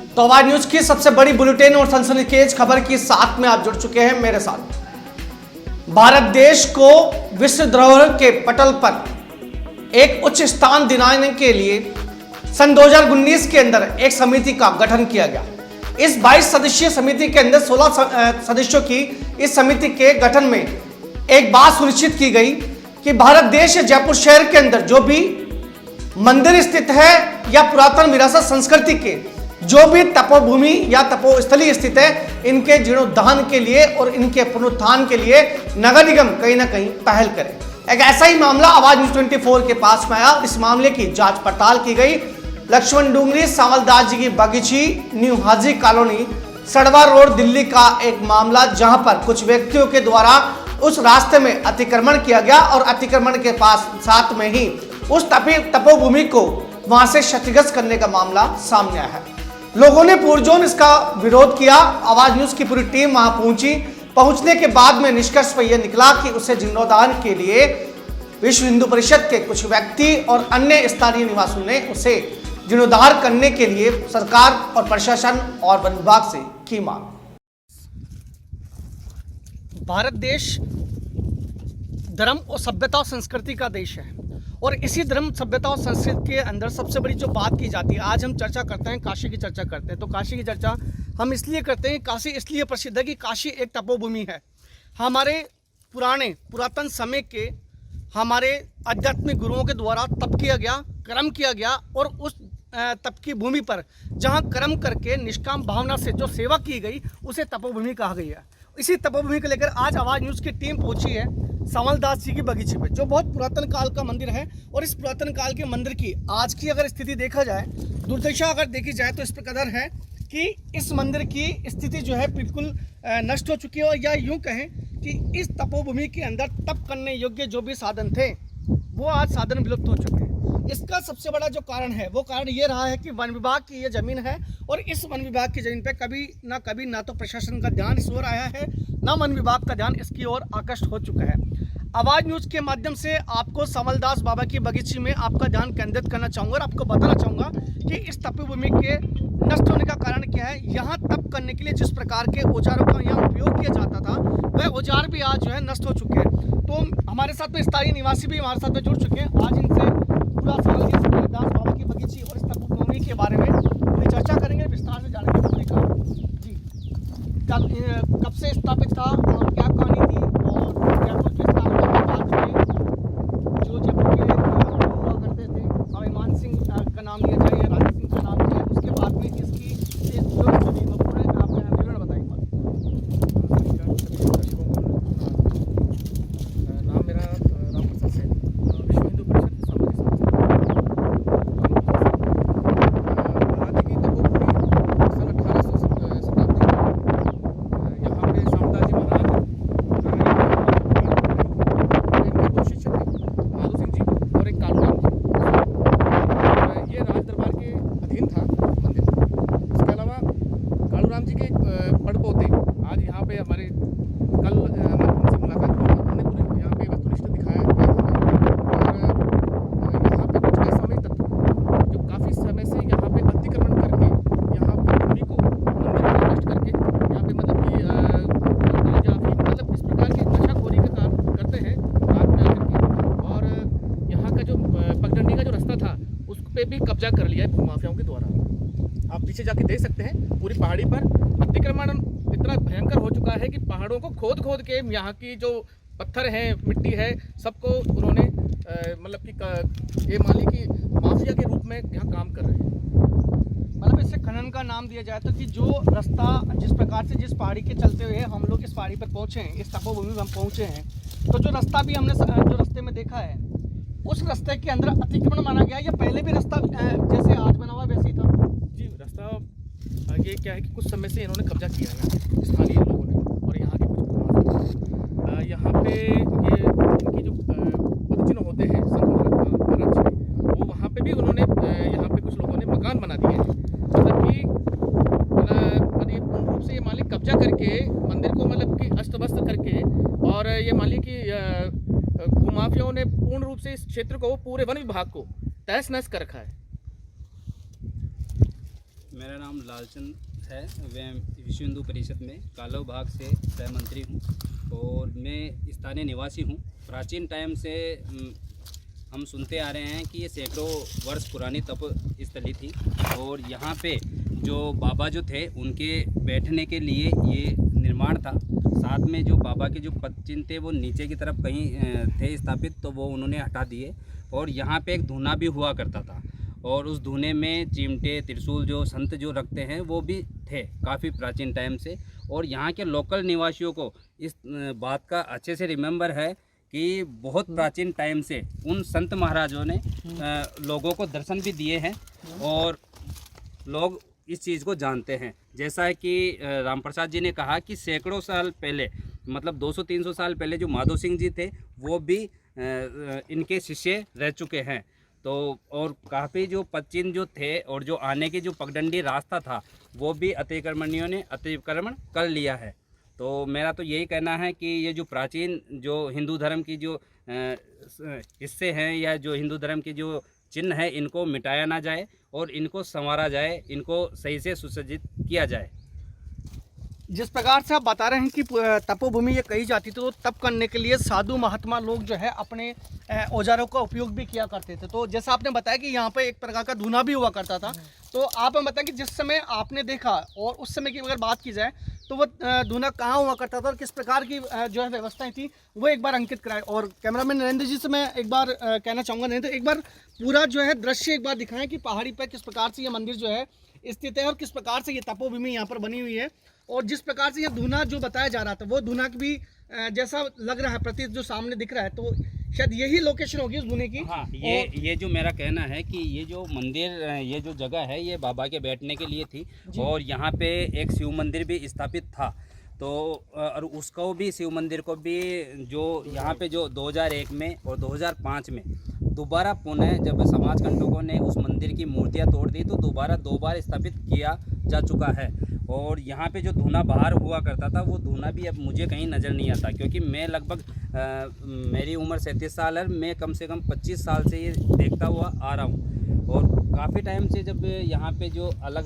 तो आवाज न्यूज की सबसे बड़ी बुलेटिन और सनसनीखेज खबर के साथ में आप जुड़ चुके हैं मेरे साथ। भारत देश को विश्व धरोहर के पटल पर एक उच्च स्थान दिलाने के लिए सन 2019 के अंदर एक समिति का गठन किया गया। इस 22 सदस्यीय समिति के अंदर 16 सदस्यों की इस समिति के गठन में एक बात सुनिश्चित की गई कि भारत देश जयपुर शहर के अंदर जो भी मंदिर स्थित है या पुरातन विरासत संस्कृति के जो भी तपोभूमि या तपोस्थली स्थित है, इनके जीर्णोद्धार के लिए और इनके पुनरुत्थान के लिए नगर निगम कहीं ना कहीं पहल करे। एक ऐसा ही मामला आवाज न्यूज 24 के पास में आया। इस मामले की जांच पड़ताल की गई। लक्ष्मण डूंगरी सावलदास जी की बगीची न्यू हाजी कॉलोनी सड़वा रोड दिल्ली का एक मामला, जहां पर कुछ व्यक्तियों के द्वारा उस रास्ते में अतिक्रमण किया गया और अतिक्रमण के पास साथ में ही उस तपोभूमि को वहां से क्षतिग्रस्त करने का मामला सामने आया है। लोगों ने पुरजोर इसका विरोध किया। आवाज न्यूज की पूरी टीम वहां पहुंची। पहुंचने के बाद में निष्कर्ष पर यह निकला कि उसे जीर्णोद्धार के लिए विश्व हिंदू परिषद के कुछ व्यक्ति और अन्य स्थानीय निवासियों ने उसे जीर्णोद्धार करने के लिए सरकार और प्रशासन और वन विभाग से की मांग। भारत देश धर्म और सभ्यता और संस्कृति का देश है और इसी धर्म सभ्यता और संस्कृति के अंदर सबसे बड़ी जो बात की जाती है, आज हम चर्चा करते हैं, काशी की चर्चा करते हैं। तो काशी की चर्चा हम इसलिए करते हैं, काशी इसलिए प्रसिद्ध है कि काशी एक तपोभूमि है। हमारे पुरातन समय के हमारे आध्यात्मिक गुरुओं के द्वारा तप किया गया, कर्म किया गया और उस तप की भूमि पर जहाँ कर्म करके निष्काम भावना से जो सेवा की गई उसे तपोभूमि कहा गई है। इसी तपोभूमि को लेकर आज आवाज न्यूज़ की टीम पहुंची है सावलदास जी की बगीचे पे, जो बहुत पुरातन काल का मंदिर है। और इस पुरातन काल के मंदिर की आज की अगर स्थिति देखा जाए, दुर्दशा अगर देखी जाए तो इस प्रकार है कि इस मंदिर की स्थिति जो है बिल्कुल नष्ट हो चुकी है। और या यूँ कहें कि इस तपोभूमि के अंदर तप करने योग्य जो भी साधन थे वो आज साधन विलुप्त हो चुके हैं। इसका सबसे बड़ा जो कारण है वो कारण ये रहा है कि वन विभाग की ये ज़मीन है और इस वन विभाग की ज़मीन पे कभी ना तो प्रशासन का ध्यान इस ओर आया है, ना वन विभाग का ध्यान इसकी ओर आकृष्ट हो चुका है। आवाज़ न्यूज़ के माध्यम से आपको सावलदास बाबा की बगीची में आपका ध्यान केंद्रित करना चाहूँगा और आपको बताना चाहूँगा कि इस तपोभूमि के नष्ट होने का कारण क्या है। यहाँ तप करने के लिए जिस प्रकार के औजारों का यहाँ उपयोग किया जाता था वह औजार भी आज जो है नष्ट हो चुके हैं। तो हमारे साथ में स्थानीय निवासी भी हमारे साथ में जुड़ चुके हैं। आज इनसे पूरा सावलदास बाबा की बगीची और इस तपोभूमि के बारे में पूरी चर्चा करेंगे, विस्तार से जानेंगे पूरे का जी कब से स्थापित था और क्या कहानी थी और जयपुर के स्थापना के बाद में जो जयपुर के हुआ करते थे, स्वामी मान सिंह का नाम लिया जाए या राजा सिंह का नाम लिया जाए, उसके बाद में इसकी जो स्थिति वो पूरे आप विवरण बताएंगे। नाम मेरा राम प्रसाद से विश्व हिंदू परिषद राज्य की तपोभूमि सन 1800 शताब्दी यहाँ पे सावलदास जी महाराज इनके दो शिष्य थे, माधो सिंह जी और एक कालूराम जी। ये राज दरबार के अधीन था मंदिर। इसके अलावा कालूराम जी के पड़पोते आज यहाँ पे हमारे कल उनसे मुलाकात हुई, उन्होंने पूरी यहाँ पे वस्तुनिष्ठ दिखाया गया था। और यहाँ पे कुछ असामयिक तत्व जो काफ़ी समय से यहाँ पे अतिक्रमण करके यहाँ पे भूमि को मंदिर को नष्ट करके यहाँ पे मतलब कि काजाफी मतलब इस प्रकार की नशाखोरी का काम करते हैं बाद में आकर के। और यहाँ का जो पगडंडी का जो रास्ता था उस पर भी कब्जा कर लिया है भूमाफियाओं के द्वारा। आप पीछे जाके देख सकते हैं पूरी पहाड़ी पर अतिक्रमण इतना भयंकर हो चुका है कि पहाड़ों को खोद खोद के यहाँ की जो पत्थर है, मिट्टी है, सबको उन्होंने मतलब कि ये माली की माफिया के रूप में यहाँ काम कर रहे हैं। मतलब इससे खनन का नाम दिया जाए तो कि जो रास्ता जिस प्रकार से जिस पहाड़ी के चलते हुए हम लोग इस पहाड़ी पर पहुँचे हैं, इस तपोभूमि में हम पहुँचे हैं, तो जो रास्ता भी हमने जो रास्ते में देखा है उस रास्ते के अंदर अतिक्रमण माना गया या पहले भी रास्ता जैसे आज बना हुआ वैसे ही था? जी, रास्ता ये क्या है कि कुछ समय से इन्होंने कब्जा किया है स्थानीय लोगों ने और यहाँ के कुछ यहाँ पे ये इनकी जो पदचिन्ह होते हैं संत महाराज जी, वो वहाँ पे भी उन्होंने यहाँ पे कुछ लोगों ने मकान बना दिए हैं। मतलब कि पूर्ण रूप से ये मालिक कब्जा करके मंदिर को मतलब कि अस्त व्यस्त करके और ये मालिक की भूमाफियाओं ने पूर्ण रूप से इस क्षेत्र को पूरे वन विभाग को तहस नहस कर रखा है। मेरा नाम लालचंद है। मैं विश्व हिंदू परिषद में कालो भाग से सह मंत्री हूँ और मैं स्थानीय निवासी हूँ। प्राचीन टाइम से हम सुनते आ रहे हैं कि ये सैकड़ों वर्ष पुरानी तप स्थली थी और यहाँ पे जो बाबा जो थे उनके बैठने के लिए ये निर्माण था। साथ में जो बाबा के जो पदचिन्ह थे वो नीचे की तरफ कहीं थे स्थापित, तो वो उन्होंने हटा दिए और यहाँ पे एक धूना भी हुआ करता था और उस धूने में चिमटे त्रिशूल जो संत जो रखते हैं वो भी थे काफ़ी प्राचीन टाइम से। और यहाँ के लोकल निवासियों को इस बात का अच्छे से रिमेंबर है कि बहुत प्राचीन टाइम से उन संत महाराजों ने लोगों को दर्शन भी दिए हैं और लोग इस चीज़ को जानते हैं। जैसा है कि राम प्रसाद जी ने कहा कि सैकड़ों साल पहले, मतलब 200-300 साल पहले जो माधो सिंह जी थे वो भी इनके शिष्य रह चुके हैं। तो और काफ़ी जो पदचिन्ह जो थे और जो आने की जो पगडंडी रास्ता था वो भी अतिक्रमणियों ने अतिक्रमण कर लिया है। तो मेरा तो यही कहना है कि ये जो प्राचीन जो हिंदू धर्म की जो हिस्से हैं या जो हिंदू धर्म की जो चिन्ह है इनको मिटाया ना जाए और इनको संवारा जाए, इनको सही से सुसज्जित किया जाए। जिस प्रकार से आप बता रहे हैं कि तपोभूमि ये कही जाती थी, तो तप करने के लिए साधु महात्मा लोग जो है अपने औजारों का उपयोग भी किया करते थे। तो जैसा आपने बताया कि यहाँ पे एक प्रकार का धूना भी हुआ करता था, तो आप बताएं कि जिस समय आपने देखा और उस समय की अगर बात की जाए तो वो धूना कहाँ हुआ करता था और किस प्रकार की जो है व्यवस्थाएं थी, वो एक बार अंकित कराएं। और कैमरामैन नरेंद्र जी से मैं एक बार कहना चाहूँगा, नरेंद्र एक बार पूरा जो है दृश्य एक बार दिखाएं कि पहाड़ी पर किस प्रकार से ये मंदिर जो है स्थित है और किस प्रकार से ये तपोभूमि यहाँ पर बनी हुई है। और जिस प्रकार से यह धूना जो बताया जा रहा था वो धूना भी जैसा लग रहा है प्रतीत जो सामने दिख रहा है, तो शायद यही लोकेशन होगी उस धूने की। हाँ, ये जो मेरा कहना है कि ये जो मंदिर, ये जो जगह है ये बाबा के बैठने के लिए थी और यहाँ पे एक शिव मंदिर भी स्थापित था। तो और उसको भी, शिव मंदिर को भी जो यहाँ पे जो 2001 में और 2005 में दोबारा पुनः जब समाज कंटकों ने उस मंदिर की मूर्तियाँ तोड़ दी तो दोबारा 2 बार स्थापित किया जा चुका है। और यहाँ पे जो धूना बाहर हुआ करता था वो धूना भी अब मुझे कहीं नज़र नहीं आता, क्योंकि मैं लगभग मेरी उम्र 37 साल है, मैं कम से कम 25 साल से ये देखता हुआ आ रहा हूँ। और काफ़ी टाइम से जब यहाँ पे जो अलग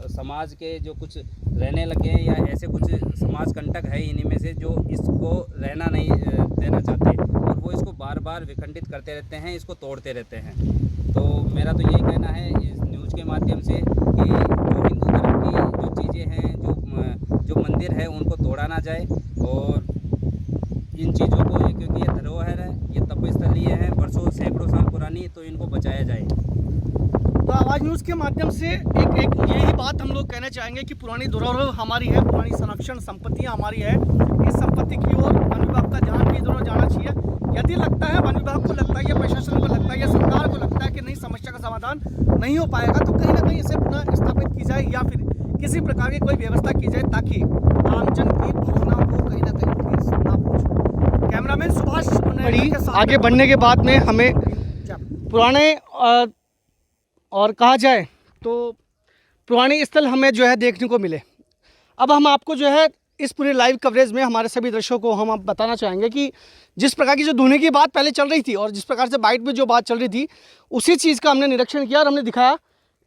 समाज के जो कुछ रहने लगे हैं या ऐसे कुछ समाज कंटक है इन्हीं में से जो इसको रहना नहीं देना चाहते और वो इसको बार बार विखंडित करते रहते हैं, इसको तोड़ते रहते हैं। तो मेरा तो यही कहना है इस न्यूज़ के माध्यम से कि जो हिंदू धर्म की जो चीज़ें हैं, जो मंदिर है उनको तोड़ा ना जाए और इन चीज़ों को, क्योंकि ये धरोहर है, ये तपस्थली है वर्षों सैकड़ों साल पुरानी, तो इनको बचाया जाए। तो आवाज़ न्यूज़ के माध्यम से एक यही बात हम लोग कहना चाहेंगे कि पुरानी धरोहर हमारी है, पुरानी संरक्षण संपत्तियां हमारी है। इस संपत्ति की ओर वन विभाग का ध्यान भी दोनों जाना चाहिए। यदि लगता है वन विभाग को लगता है या प्रशासन को लगता है या सरकार को लगता है कि नहीं, समस्या का समाधान नहीं हो पाएगा, तो कहीं ना कहीं इसे पुनः स्थापित की जाए या फिर किसी प्रकार की कोई व्यवस्था की जाए ताकि आमजन की भावनाओं को कहीं ना कहीं ठेस ना पहुंचे। कैमरामैन सुभाष आगे बढ़ने के बाद में हमें पुराने और कहा जाए तो पुराने स्थल हमें जो है देखने को मिले। अब हम आपको जो है इस पूरे लाइव कवरेज में हमारे सभी दर्शकों को हम अब बताना चाहेंगे कि जिस प्रकार की जो धूने की बात पहले चल रही थी और जिस प्रकार से बाइट में जो बात चल रही थी उसी चीज़ का हमने निरीक्षण किया और हमने दिखाया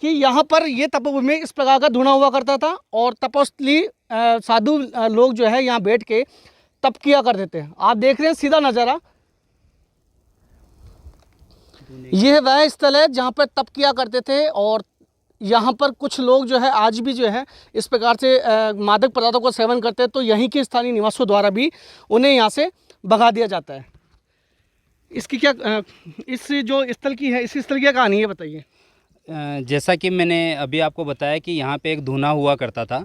कि यहाँ पर ये तपोभूमि में इस प्रकार का धूना हुआ करता था और तपस्थली साधु लोग जो है यहाँ बैठ के तप किया करते थे। आप देख रहे हैं सीधा नज़ारा, ये वह स्थल है जहाँ पर तप किया करते थे और यहाँ पर कुछ लोग जो है आज भी जो है इस प्रकार से मादक पदार्थों का सेवन करते हैं, तो यहीं के स्थानीय निवासियों द्वारा भी उन्हें यहाँ से भगा दिया जाता है। इसकी क्या इस जो स्थल की है, इस स्थल की क्या कहानी है बताइए। जैसा कि मैंने अभी आपको बताया कि यहाँ पे एक धूना हुआ करता था,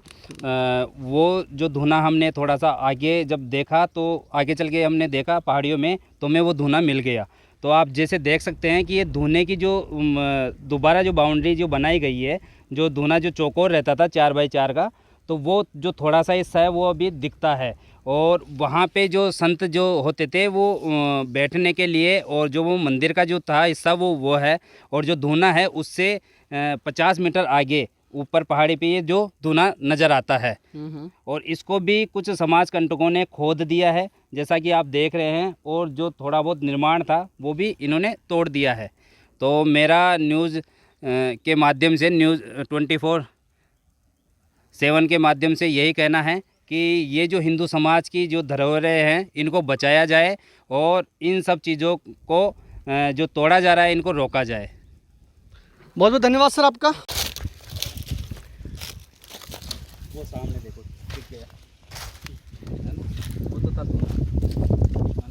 वो जो धूना हमने थोड़ा सा आगे जब देखा तो आगे चल के हमने देखा पहाड़ियों में, तो हमें वो धूना मिल गया। तो आप जैसे देख सकते हैं कि ये धूने की जो दोबारा जो बाउंड्री जो बनाई गई है, जो धूना जो चौकोर रहता था 4x4 का, तो वो जो थोड़ा सा हिस्सा है वो अभी दिखता है। और वहाँ पे जो संत जो होते थे वो बैठने के लिए, और जो वो मंदिर का जो था हिस्सा वो है, और जो धूना है उससे 50 मीटर आगे ऊपर पहाड़ी पे ये जो धूना नज़र आता है। और इसको भी कुछ समाज कंटकों ने खोद दिया है जैसा कि आप देख रहे हैं, और जो थोड़ा बहुत निर्माण था वो भी इन्होंने तोड़ दिया है। तो मेरा न्यूज़ के माध्यम से, न्यूज़ 24 सेवन के माध्यम से यही कहना है कि ये जो हिंदू समाज की जो धरोहरें हैं इनको बचाया जाए और इन सब चीज़ों को जो तोड़ा जा रहा है इनको रोका जाए। बहुत बहुत धन्यवाद सर आपका। वो सामने देखो, दिख गया, है ना? वो तो था।